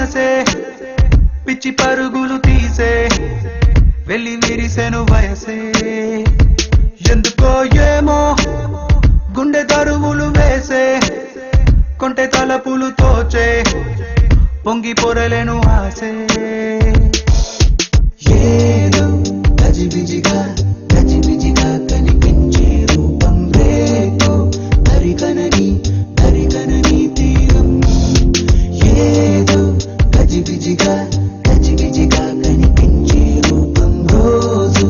మనసే పిచ్చి పరుగులు తీసే వెళ్ళి విరిసెను వయసే ఎందుకో ఏమో గుండె దరువులు వేసే కొంటె తలపులు తోచే పొంగి పొరలేను ఆసే ఏదో గజిబిజిగా కనిపించే రూపం రేపు దరికనని తీరం ఏదో గజిబిజిగా కనిపించే రూపం రోజు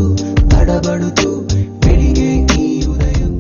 తడబడుతూ పెరిగే ఈ ఉదయం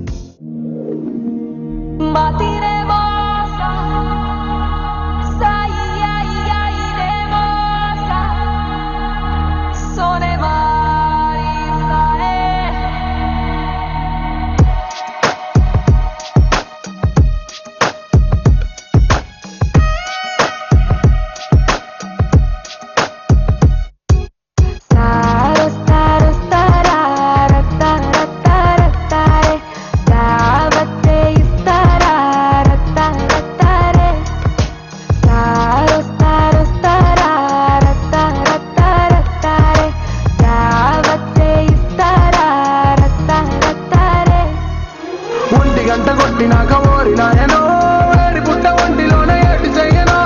గంట కొట్టినాక ఓరి నాయనో ఏడి పుట్ట ఒంటిలోనే ఏటి చెయ్యనో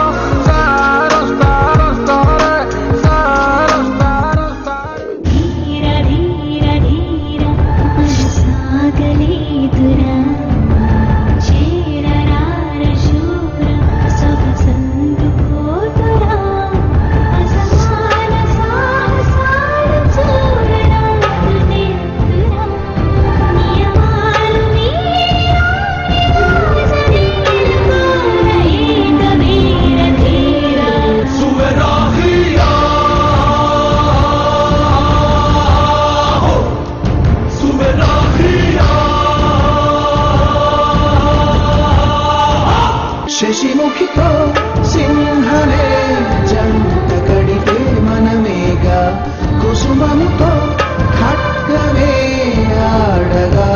శశిముఖితో సింహనే జంట కడితే మనమేగా కుసుమముతో ఖడ్గమే ఆడగా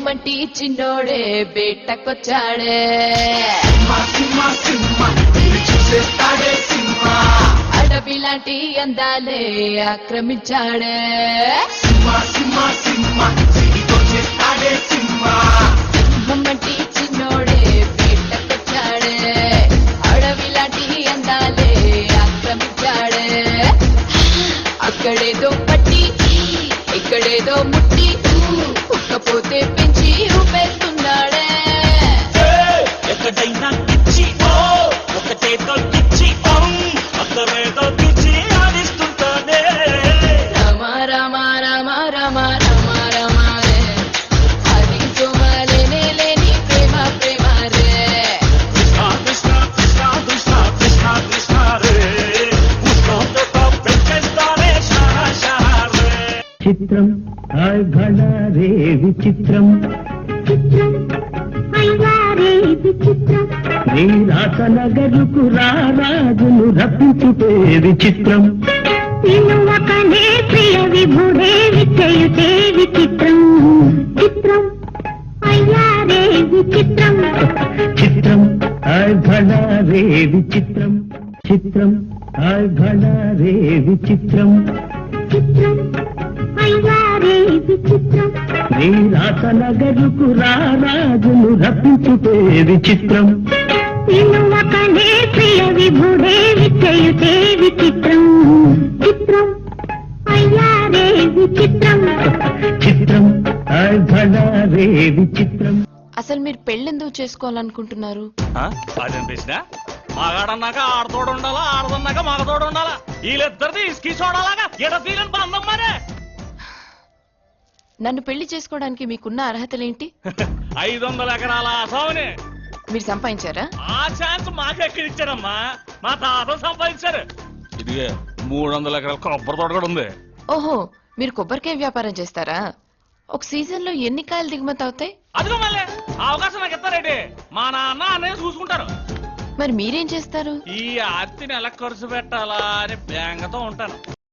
మంటి చిన్నోడే బేటకొచ్చాడే అడవి లాంటి అందాలే ఆక్రమించాడే మంటి చిన్నోడే బేటకొచ్చాడే అడవి లాంటి అందాలే ఆక్రమించాడే అక్కడేదో పట్టి ఇక్కడేదో ముట్టి ఉక్కపోతే పెంచి ఊపేస్తున్నాడే ఎక్కడైనా ఇచ్చి ఒకటేదో ఇచ్చి అక్కడేదో పిచ్చి ఆడిస్తుంటాడే రామ రామ రామ రామ రామ రామ రే అది జోమలేనే లేని ప్రేమ ప్రేమ రే కృష్ణ కృష్ణ కృష్ణ కృష్ణ కృష్ణ కృష్ణ రే ఉస్కోతో పెంచేస్తారే షారా షారా రే చిత్రం భళ రే విచిత్రం నీ రాసనగరుకు రాజును రప్పించుటే విచిత్రం నిన్నువకనే ప్రియ విభుడే విచయుతే విచిత్రం చిత్రం అయ్యారే విచిత్రం చిత్రం రే విచిత్రం చిత్రం హాయ్ భళా రే విచిత్రం చిత్రం అయ్యా రే విచిత్రం నీ రాత నగరుకు రాజును రప్పించుటే విచిత్రం వినువకనే ప్రియ విభుడే విచ్చయుతే విచిత్రం చిత్రం అయ్యా రే విచిత్రం చిత్రం హాయ్ భళా రే విచిత్రం. అసలు మీరు పెళ్ళెందుకు చేసుకోవాలనుకుంటున్నారు? అదేం ప్రశ్న? మగాడన్నాక ఆడతోడు ఉండాలా, ఆడదన్నాక మగతోడు ఉండాలా? వీళ్ళిద్దరిది ఇసుకి చూడాలాగా ఎడ తీరని బంధం మరే. నన్ను పెళ్లి చేసుకోవడానికి మీకున్న అర్హతలేంటి? 500 ఎకరాల ఆసావుని మీరు సంపాదించారా? ఆ ఛాన్స్ మాకెక్కడిచ్చారమ్మా, మా తాత సంపాదించారు. ఇదిగే 300 ఎకరాల కొబ్బరి తోట కూడా ఉంది. ఓహో, మీరు కొబ్బరికాయ వ్యాపారం చేస్తారా? ఒక సీజన్ లో ఎన్ని కాయలు దిగుమతి అవుతాయి? అదిగో మళ్ళీ అవకాశం నాకు ఇస్తారేంటి? మా నాన్న అన్నయ్య చూసుకుంటారు. మరి మీరేం చేస్తారు? ఈ ఆర్తిని ఎలా ఖర్చు పెట్టాలా అని బేంగతో ఉంటాను.